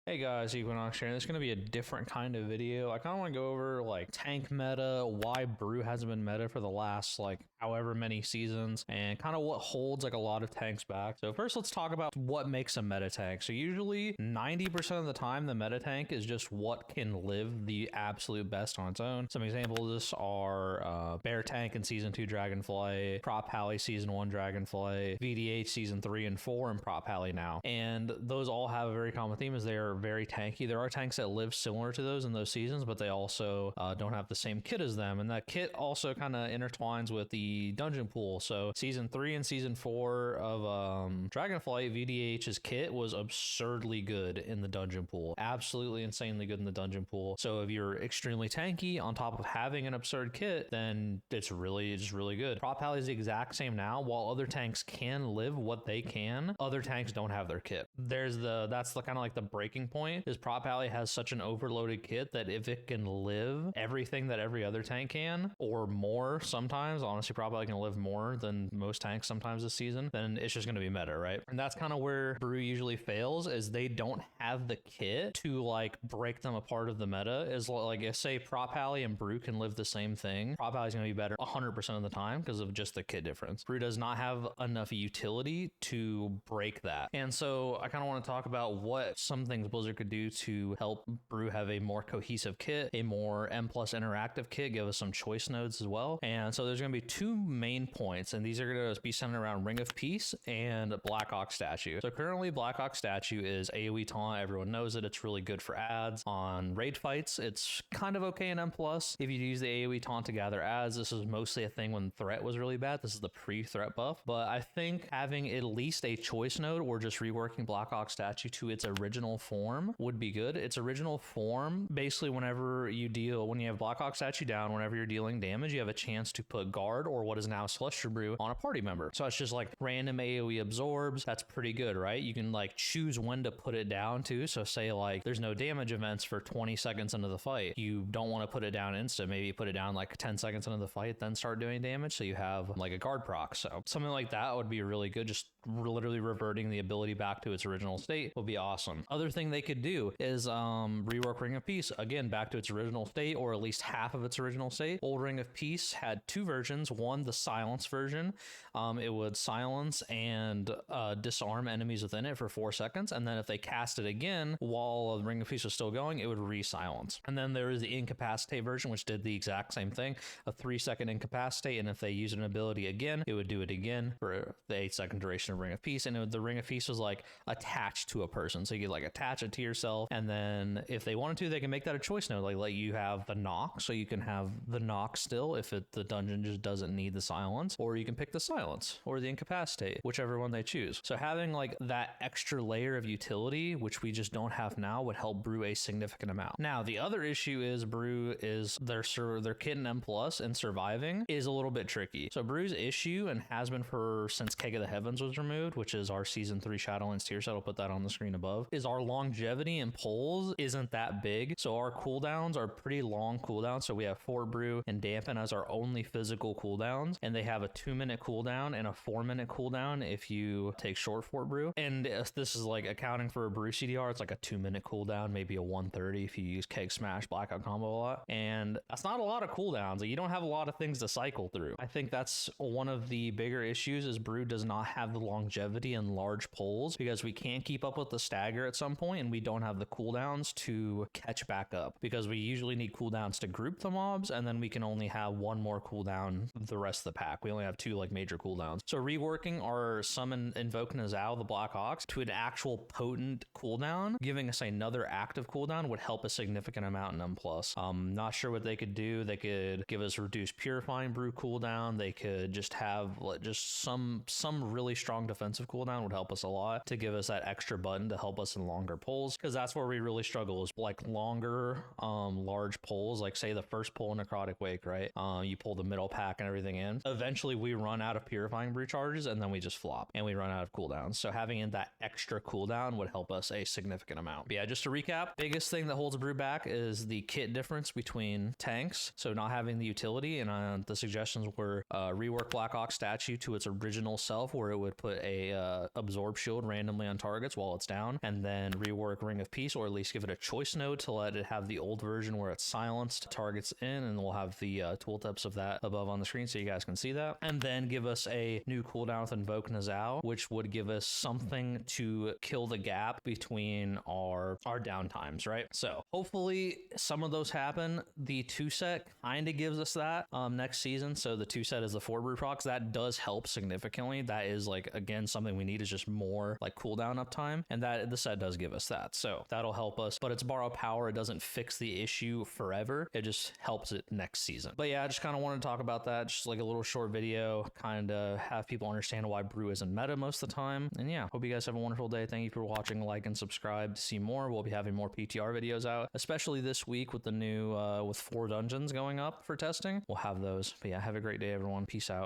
Hey guys, Equinox here. This is going to be a different kind of video. I kind of want to go over like tank meta, why brew hasn't been meta for the last like however many seasons, and kind of what holds like a lot of tanks back. So first let's talk about what makes a meta tank. So usually 90% of the time the meta tank is just what can live the absolute best on its own. Some examples of this are Bear Tank in Season 2 Dragonfly, Prop Pally Season 1 Dragonfly, VDH Season 3 and 4, and Prop Pally now. And those all have a very common theme, is they are very tanky. There are tanks that live similar to those in those seasons, but they also don't have the same kit as them, and that kit also kind of intertwines with the dungeon pool. So season 3 and season 4 of Dragonflight, VDH's kit was absurdly good in the dungeon pool, absolutely insanely good in the dungeon pool. So if you're extremely tanky on top of having an absurd kit, then it's really good. Prop Pally is the exact same now. While other tanks can live what they can, other tanks don't have their kit. That's the kind of like the breaking point, is Prop Pally has such an overloaded kit that if it can live everything that every other tank can, or more sometimes, honestly Prop Pally can live more than most tanks sometimes this season, then it's just going to be meta, right? And that's kind of where Brew usually fails, is they don't have the kit to like break them apart of the meta. Is like, if say Prop Pally and Brew can live the same thing, Prop Pally is going to be better 100% of the time because of just the kit difference. Brew does not have enough utility to break that. And so I kind of want to talk about what some things Blizzard could do to help Brew have a more cohesive kit, a more M+ interactive kit, give us some choice nodes as well. And so there's going to be two main points, and these are going to be centered around Ring of Peace and Black Ox Statue. So currently Black Ox Statue is AoE taunt. Everyone knows it. It's really good for ads. On raid fights, it's kind of okay in M+. If you use the AoE taunt to gather ads, this is mostly a thing when threat was really bad. This is the pre-threat buff. But I think having at least a choice node or just reworking Black Ox Statue to its original form would be good. Its original form, basically when you have Black Ox Statue down, whenever you're dealing damage, you have a chance to put guard, or what is now Celestial Brew, on a party member. So it's just like random AoE absorbs. That's pretty good, right? You can like choose when to put it down too. So say like there's no damage events for 20 seconds into the fight. You don't want to put it down instant. Maybe you put it down like 10 seconds into the fight, then start doing damage. So you have like a guard proc. So something like that would be really good. Just literally reverting the ability back to its original state would be awesome. Other thing they could do is rework Ring of Peace again back to its original state, or at least half of its original state. Old Ring of Peace had two versions. One, the silence version, it would silence and disarm enemies within it for 4 seconds, and then if they cast it again while Ring of Peace was still going, it would re-silence. And then there is the incapacitate version, which did the exact same thing, a 3-second incapacitate, and if they use an ability again, it would do it again for the 8-second duration of Ring of Peace. And the Ring of Peace was like attached to a person, so you could like attach it to yourself, and then if they wanted to, they can make that a choice node. Like you have the knock, so you can have the knock still if the dungeon just doesn't need the silence, or you can pick the silence or the incapacitate, whichever one they choose. So having like that extra layer of utility, which we just don't have now, would help Brew a significant amount. Now the other issue is Brew is their kit in M+ and surviving is a little bit tricky. So Brew's issue, and has been since Keg of the Heavens was removed, which is our season 3 Shadowlands tier set, I'll put that on the screen above, is our longevity in polls isn't that big. So our cooldowns are pretty long cooldowns. So we have Fort Brew and Dampen as our only physical cooldowns, and they have a 2-minute cooldown and a 4-minute cooldown if you take short Fort Brew. And this is like accounting for a Brew CDR, it's like a 2-minute cooldown, maybe a 130 if you use Keg Smash Blackout combo a lot. And that's not a lot of cooldowns. You don't have a lot of things to cycle through. I think that's one of the bigger issues, is Brew does not have the longevity in large polls, because we can't keep up with the stagger at some point, and we don't have the cooldowns to catch back up, because we usually need cooldowns to group the mobs, and then we can only have one more cooldown the rest of the pack. We only have 2 like major cooldowns. So reworking our summon Invoke Nazal, the Black Ox, to an actual potent cooldown, giving us another active cooldown, would help a significant amount in M+. Not sure what they could do. They could give us reduced Purifying Brew cooldown. They could just have some really strong defensive cooldown would help us a lot, to give us that extra button to help us in longer polls, because that's where we really struggle, is like longer large polls. Like say the first pull in Necrotic Wake, right? You pull the middle pack and everything in. Eventually we run out of purifying brew charges and then we just flop and we run out of cooldowns. So having in that extra cooldown would help us a significant amount. But yeah, just to recap, biggest thing that holds a brew back is the kit difference between tanks. So not having the utility, and the suggestions were rework Black Ox statue to its original self, where it would put a absorb shield randomly on targets while it's down, and then rework Ring of Peace, or at least give it a choice node to let it have the old version where it's silenced targets in, and we'll have the tooltips of that above on the screen so you guys can see that. And then give us a new cooldown with Invoke Nazao, which would give us something to kill the gap between our downtimes, right? So hopefully some of those happen. The 2-set kind of gives us that next season. So the 2-set is the 4 brew procs. That does help significantly. That is, like, again, something we need is just more like cooldown uptime, and that the set does give us that. So that'll help us, but it's borrow power. It doesn't fix the issue forever. It just helps it next season. But yeah, I just kind of wanted to talk about that. Just like a little short video, kind of have people understand why brew isn't meta most of the time. And yeah, hope you guys have a wonderful day. Thank you for watching. Like and subscribe to see more. We'll be having more PTR videos out, especially this week with the new with 4 dungeons going up for testing. We'll have those. But yeah, have a great day, everyone. Peace out.